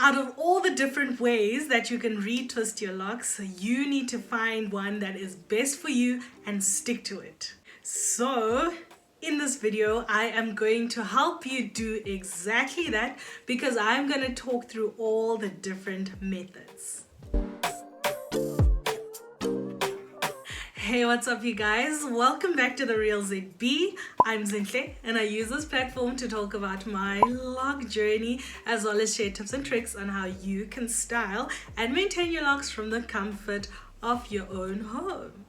Out of all the different ways that you can retwist your locks, you need to find one that is best for you and stick to it. So in this video, I am going to help you do exactly that because I'm going to talk through all the different methods. Hey, what's up you guys? Welcome back to The Real ZB. I'm Zinhle and I use this platform to talk about my lock journey as well as share tips and tricks on how you can style and maintain your locks from the comfort of your own home.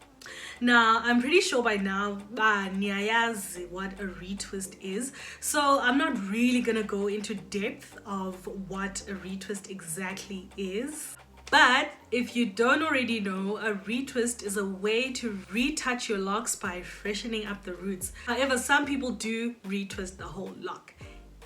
Now, I'm pretty sure by now niyazi what a retwist is, so I'm not really gonna go into depth of what a retwist exactly is. But if you don't already know, a retwist is a way to retouch your locks by freshening up the roots. However, some people do retwist the whole lock.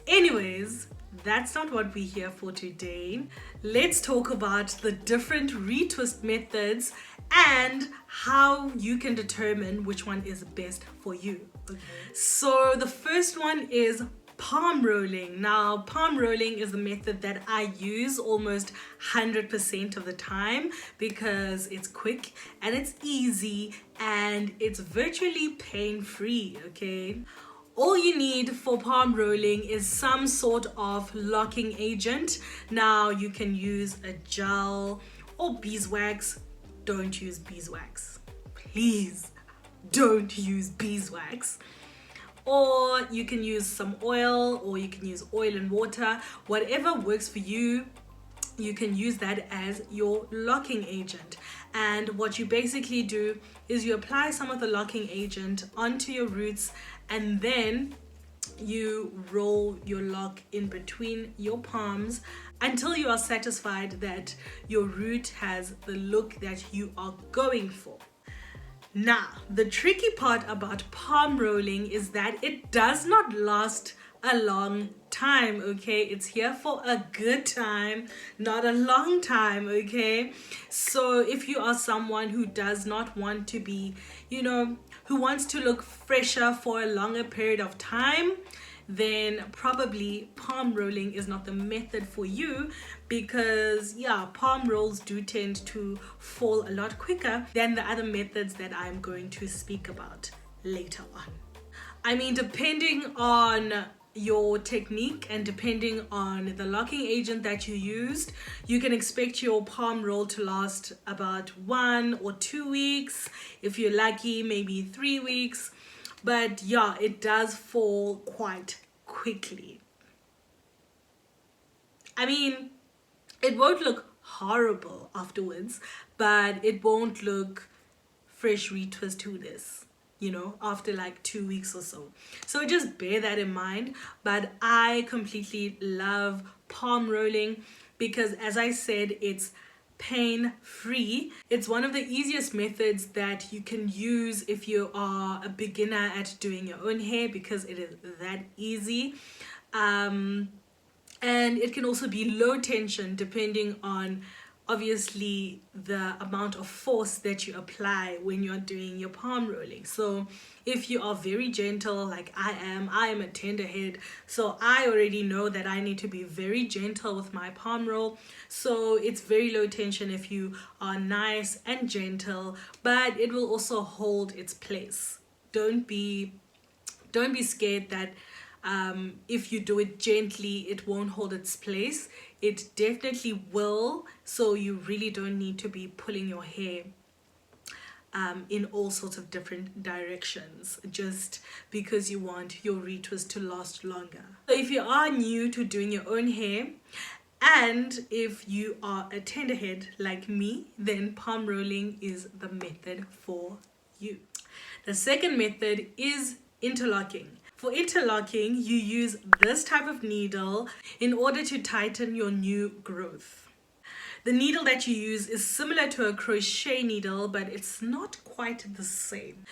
Anyways, that's not what we're here for today. Let's talk about the different retwist methods and how you can determine which one is best for you. Okay. So the first one is palm rolling. Now, palm rolling is the method that I use almost 100% of the time because it's quick and it's easy and it's virtually pain-free, okay? All you need for palm rolling is some sort of locking agent. Now, you can use a gel or beeswax. Don't use beeswax. Please don't use beeswax. Or you can use some oil, or you can use oil and water. Whatever works for you, you can use that as your locking agent. And what you basically do is you apply some of the locking agent onto your roots and then you roll your lock in between your palms until you are satisfied that your root has the look that you are going for. Now, the tricky part about palm rolling is that it does not last a long time, okay? It's here for a good time, not a long time, okay? So if you are someone who does not want to be, who wants to look fresher for a longer period of time, then probably palm rolling is not the method for you because palm rolls do tend to fall a lot quicker than the other methods that I'm going to speak about later on. I mean, depending on your technique and depending on the locking agent that you used, you can expect your palm roll to last about 1 or 2 weeks. If you're lucky, maybe 3 weeks. But yeah, it does fall quite quickly. I mean, it won't look horrible afterwards, but it won't look fresh retwist to this, after like 2 weeks or so. So just bear that in mind. But I completely love palm rolling because, as I said, it's pain-free. It's one of the easiest methods that you can use if you are a beginner at doing your own hair because it is that easy. And it can also be low tension depending on obviously the amount of force that you apply when you're doing your palm rolling. So if you are very gentle like I am a tender head, so I already know that I need to be very gentle with my palm roll. So it's very low tension if you are nice and gentle, but it will also hold its place. Don't be scared that if you do it gently, it won't hold its place. It definitely will, so you really don't need to be pulling your hair in all sorts of different directions just because you want your retwist to last longer. So if you are new to doing your own hair, and if you are a tenderhead like me, then palm rolling is the method for you. The second method is interlocking. For interlocking, you use this type of needle in order to tighten your new growth. The needle that you use is similar to a crochet needle, but it's not quite the same.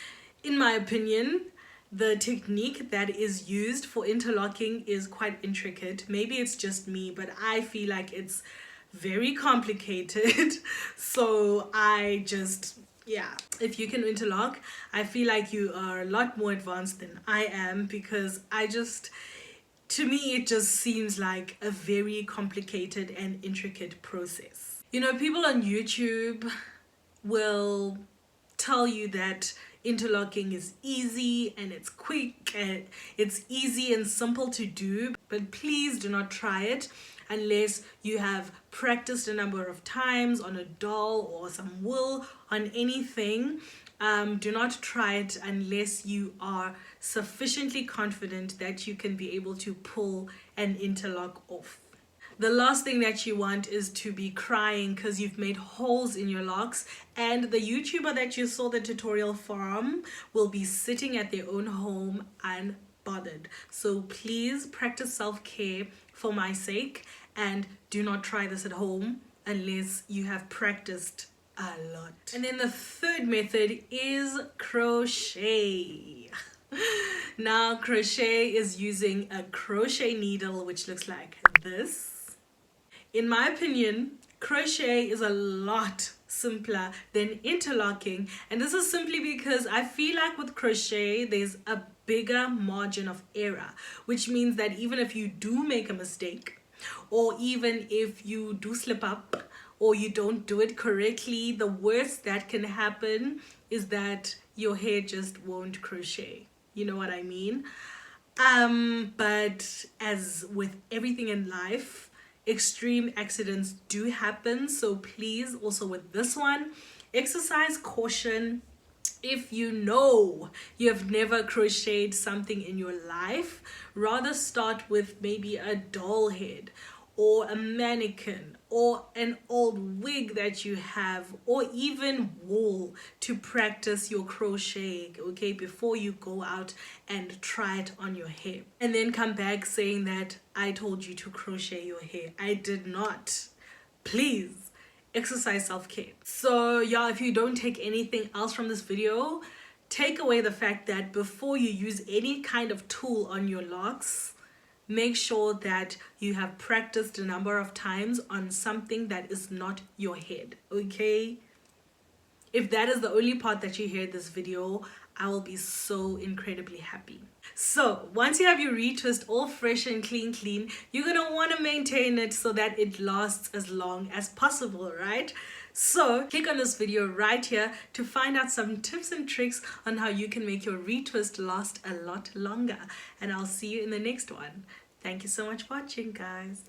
In my opinion, the technique that is used for interlocking is quite intricate. Maybe it's just me, but I feel like it's very complicated. So I just if you can interlock, I feel like you are a lot more advanced than I am because I just To me, it just seems like a very complicated and intricate process. You know, people on YouTube will tell you that interlocking is easy and it's quick and it's easy and simple to do, but please do not try it unless you have practiced a number of times on a doll or some wool, on anything. Do not try it unless you are sufficiently confident that you can be able to pull an interlock off. The last thing that you want is to be crying because you've made holes in your locks, and the YouTuber that you saw the tutorial from will be sitting at their own home unbothered. So please practice self-care for my sake, and do not try this at home unless you have practiced a lot. And then the third method is crochet. Now, crochet is using a crochet needle which looks like this. In my opinion, crochet is a lot simpler than interlocking, and this is simply because I feel like with crochet there's a bigger margin of error, which means that even if you do make a mistake, or even if you do slip up, or you don't do it correctly, the worst that can happen is that your hair just won't crochet. You know what I mean? But as with everything in life, extreme accidents do happen. So please, also with this one, exercise caution. If you know you have never crocheted something in your life, rather start with maybe a doll head or a mannequin or an old wig that you have, or even wool, to practice your crochet, okay, before you go out and try it on your hair and then come back saying that I told you to crochet your hair. I did not. Please exercise self-care. So yeah, if you don't take anything else from this video, take away the fact that before you use any kind of tool on your locks, make sure that you have practiced a number of times on something that is not your head, okay? If that is the only part that you hear this video, I will be so incredibly happy. So once you have your retwist all fresh and clean, you're gonna want to maintain it so that it lasts as long as possible, right? So click on this video right here to find out some tips and tricks on how you can make your retwist last a lot longer. And I'll see you in the next one. Thank you so much for watching, guys.